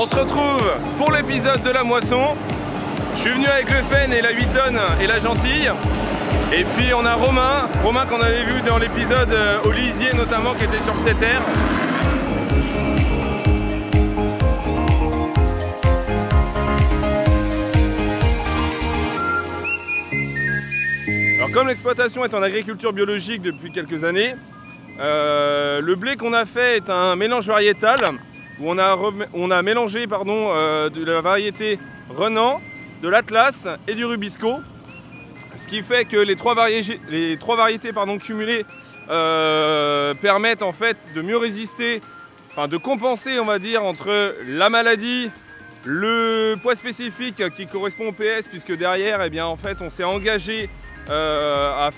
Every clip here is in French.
On se retrouve pour l'épisode de la moisson. Je suis venu avec le Fen et la 8 tonnes et la gentille. Et puis on a Romain qu'on avait vu dans l'épisode au lisier notamment, qui était sur cette aire. Alors comme l'exploitation est en agriculture biologique depuis quelques années, le blé qu'on a fait est un mélange variétal où on a mélangé de la variété Renan, de l'Atlas et du Rubisco. Ce qui fait que les trois variétés cumulées permettent en fait de mieux résister, de compenser on va dire entre la maladie, le poids spécifique qui correspond au PS, puisque derrière en fait on s'est engagé à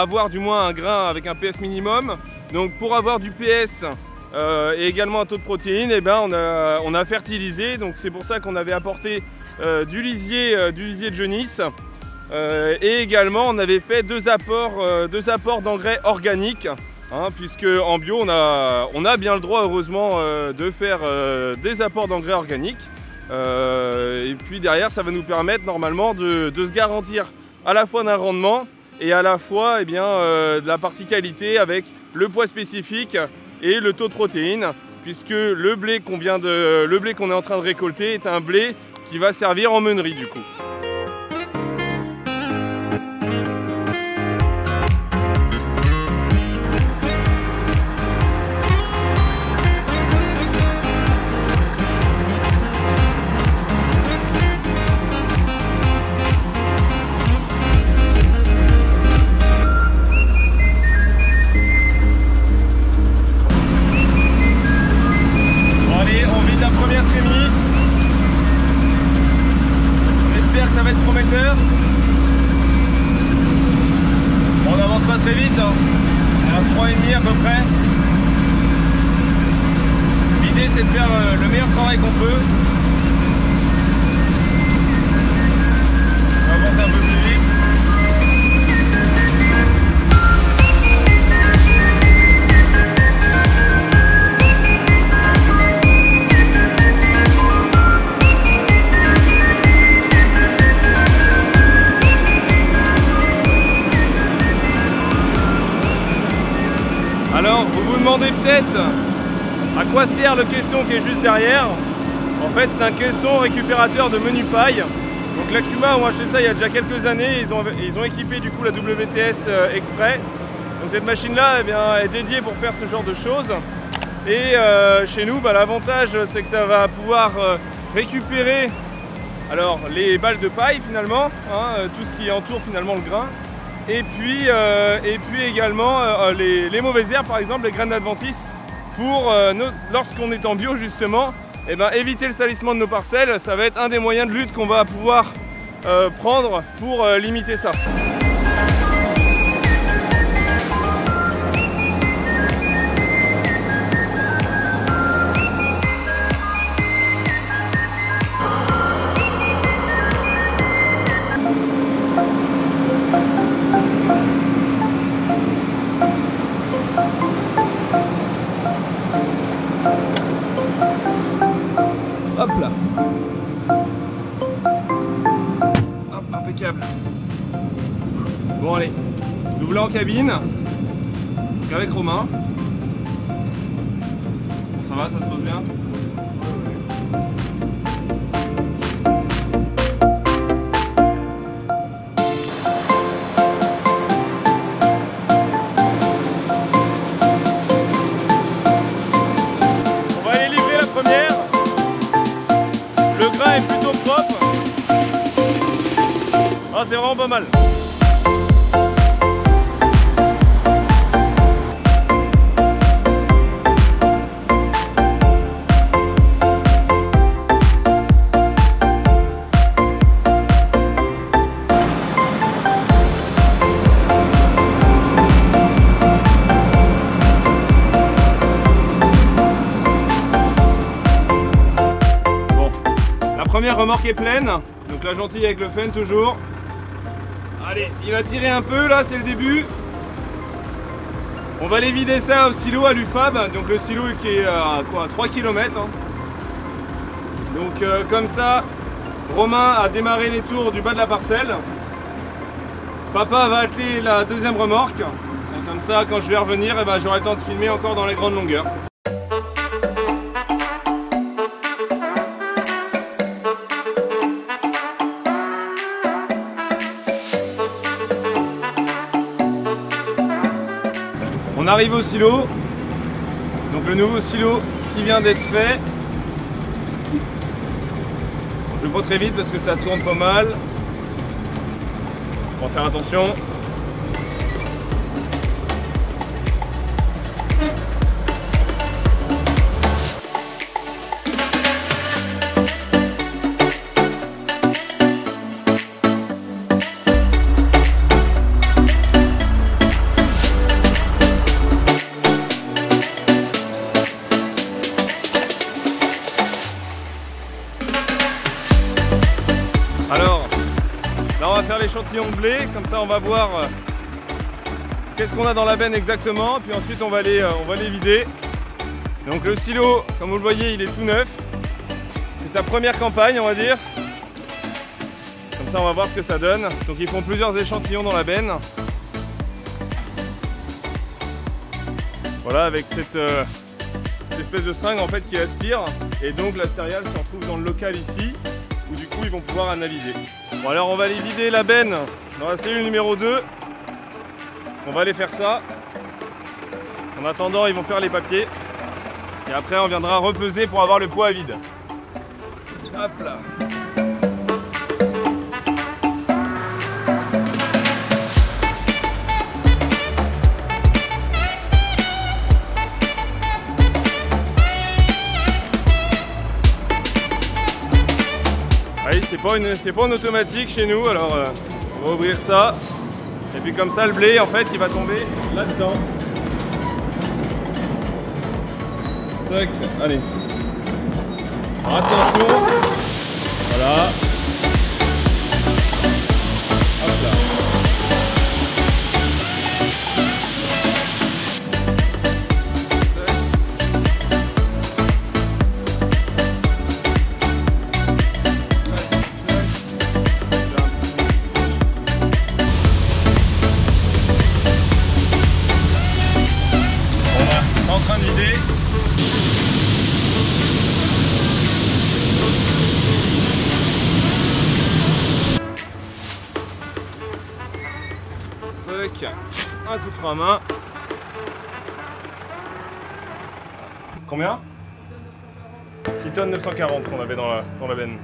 avoir du moins un grain avec un PS minimum. Donc pour avoir du PS et également un taux de protéines, on a fertilisé. Donc c'est pour ça qu'on avait apporté du lisier de Genisse. Et également on avait fait deux apports d'engrais organiques, puisque en bio on a bien le droit heureusement de faire des apports d'engrais organiques. Et puis derrière ça va nous permettre normalement de se garantir à la fois d'un rendement et à la fois de la partie qualité avec le poids spécifique et le taux de protéines, puisque le blé qu'on est en train de récolter est un blé qui va servir en meunerie du coup. Ça va être prometteur. On n'avance pas très vite, à 3,5 à peu près. L'idée c'est de faire le meilleur travail qu'on peut. On va avancer un peu plus vite. Alors, vous vous demandez peut-être à quoi sert le caisson qui est juste derrière. En fait, c'est un caisson récupérateur de menu paille. Donc l'Acuma ont acheté ça il y a déjà quelques années. Ils ont équipé du coup la WTS Express. Donc cette machine-là est dédiée pour faire ce genre de choses. Et chez nous, l'avantage c'est que ça va pouvoir récupérer les balles de paille finalement, tout ce qui entoure finalement le grain. Et puis également les mauvaises herbes, par exemple les graines d'adventice, pour lorsqu'on est en bio justement, éviter le salissement de nos parcelles. Ça va être un des moyens de lutte qu'on va pouvoir prendre pour limiter ça. Hop là. Hop, impeccable. Bon allez, nous voilà en cabine. Donc avec Romain. Ça va, ça se passe bien? On va aller livrer la première. Le grain est plutôt propre. Ah, c'est vraiment pas mal. Première remorque est pleine, donc la gentille avec le Fen toujours. Allez, il va tirer un peu là, c'est le début. On va aller vider ça au silo à l'UFAB, donc le silo qui est à quoi, 3 km. Donc comme ça, Romain a démarré les tours du bas de la parcelle. Papa va atteler la deuxième remorque. Et comme ça, quand je vais revenir, eh ben, j'aurai le temps de filmer encore dans les grandes longueurs. On arrive au silo. Donc le nouveau silo qui vient d'être fait. Bon, je vais pas très vite parce que ça tourne pas mal. On va faire attention. Alors, là on va faire l'échantillon de blé, comme ça on va voir qu'est-ce qu'on a dans la benne exactement, puis ensuite on va les vider. Donc le silo, comme vous le voyez, il est tout neuf. C'est sa première campagne, on va dire. Comme ça on va voir ce que ça donne. Donc ils font plusieurs échantillons dans la benne. Voilà, avec cette espèce de seringue en fait qui aspire. Et donc la céréale se retrouve dans le local ici, où du coup ils vont pouvoir analyser. Bon alors on va aller vider la benne dans la cellule numéro 2. On va aller faire ça. En attendant ils vont faire les papiers. Et après on viendra repeser pour avoir le poids à vide. Hop là. Oui, c'est pas une automatique chez nous, alors on va ouvrir ça. Et puis comme ça le blé en fait il va tomber là-dedans. Tac, allez. Alors, attention. Voilà. Hop là. En train de vider. Un coup de frein à main. Combien? 6 tonnes 940 qu'on avait dans la benne.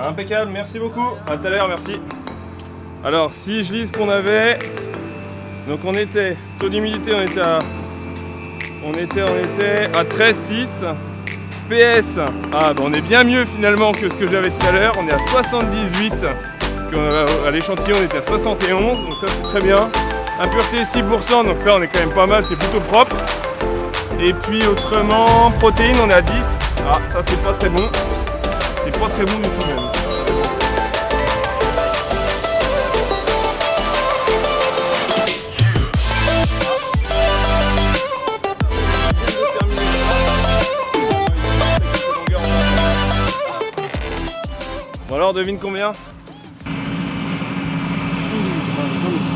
Impeccable, merci beaucoup. À tout à l'heure, merci. Alors, si je lis ce qu'on avait, donc on était, taux d'humidité, on était à 13,6. PS, ah, bah on est bien mieux finalement que ce que j'avais tout à l'heure. On est à 78. À l'échantillon, on était à 71, donc ça c'est très bien. Impureté 6%, donc là on est quand même pas mal, c'est plutôt propre. Et puis autrement, protéines, on est à 10. Ah, ça c'est pas très bon. C'est pas très bon du tout même. Bon alors, devine combien?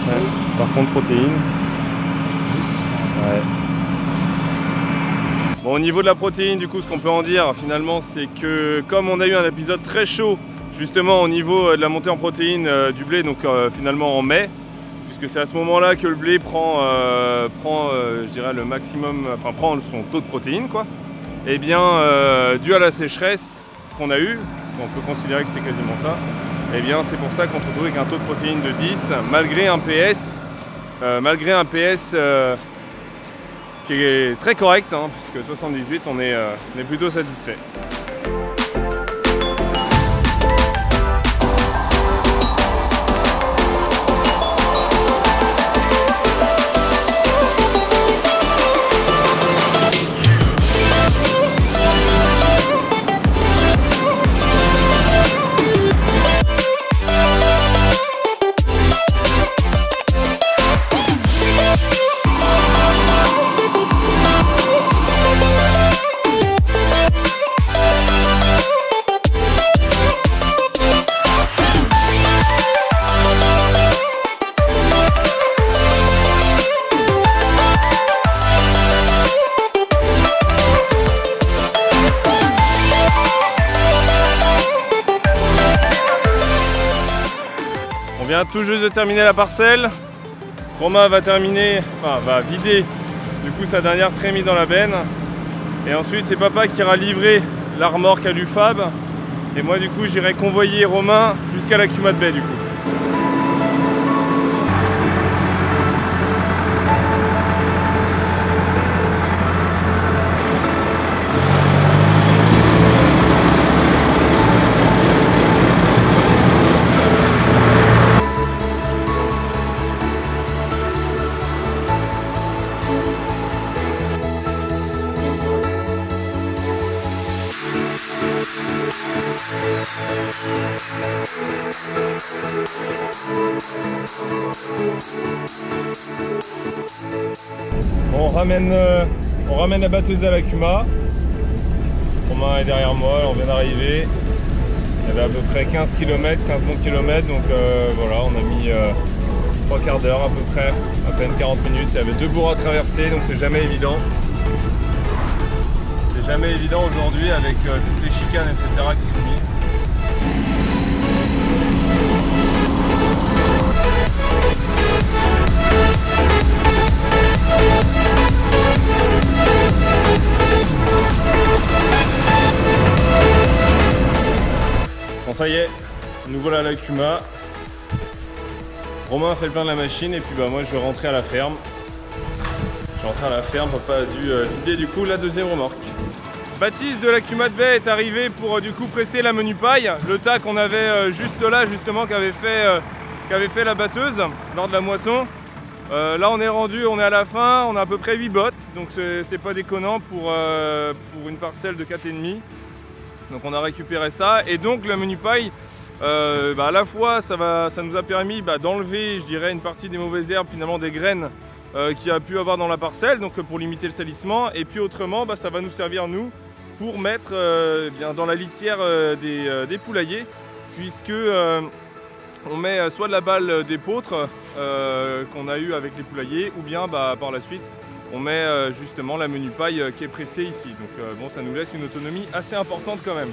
Ouais. Par contre, protéines. Ouais. Bon, au niveau de la protéine, du coup, ce qu'on peut en dire finalement, c'est que comme on a eu un épisode très chaud, justement au niveau de la montée en protéines du blé, donc finalement en mai, puisque c'est à ce moment-là que le blé prend, je dirais, le maximum, enfin prend son taux de protéines, quoi. Et bien, dû à la sécheresse qu'on a eue, on peut considérer que c'était quasiment ça, et bien c'est pour ça qu'on se retrouve avec un taux de protéines de 10, malgré un PS, qui est très correct, hein, puisque 78, on est plutôt satisfait. vient tout juste de terminer la parcelle. Romain va terminer, enfin va vider du coup sa dernière trémie dans la benne. Et ensuite c'est papa qui ira livrer la remorque à l'UFAB. Et moi du coup j'irai convoyer Romain jusqu'à la Cumade Bay du coup. Bon, on ramène la batteuse à la Cuma. Romain est derrière moi, on vient d'arriver. Il y avait à peu près 15 km, 15 bons kilomètres, donc voilà, on a mis 3 quarts d'heure à peu près, à peine 40 minutes. Il y avait 2 bourgs à traverser, donc c'est jamais évident. C'est jamais évident aujourd'hui avec toutes les chicanes, etc. qui sont mises. Bon, ça y est, nous voilà à la Cuma. Romain a fait le plein de la machine et puis bah moi je vais rentrer à la ferme. Je vais rentrer à la ferme, papa a dû vider du coup la deuxième remorque. Baptiste de la Cumade Bay est arrivé pour du coup presser la menu paille, le tas qu'on avait juste là justement qu'avait fait la batteuse lors de la moisson. Là on est rendu, on est à la fin, on a à peu près 8 bottes, donc c'est pas déconnant pour une parcelle de 4,5. Donc on a récupéré ça et donc la menu paille, à la fois ça nous a permis d'enlever je dirais une partie des mauvaises herbes, finalement des graines qu'il y a pu avoir dans la parcelle, donc pour limiter le salissement, et puis autrement ça va nous servir nous pour mettre dans la litière des poulaillers, puisque on met soit de la balle d'épeautre qu'on a eu avec les poulaillers, ou bien par la suite on met justement la menu paille qui est pressée ici. Donc bon, ça nous laisse une autonomie assez importante quand même.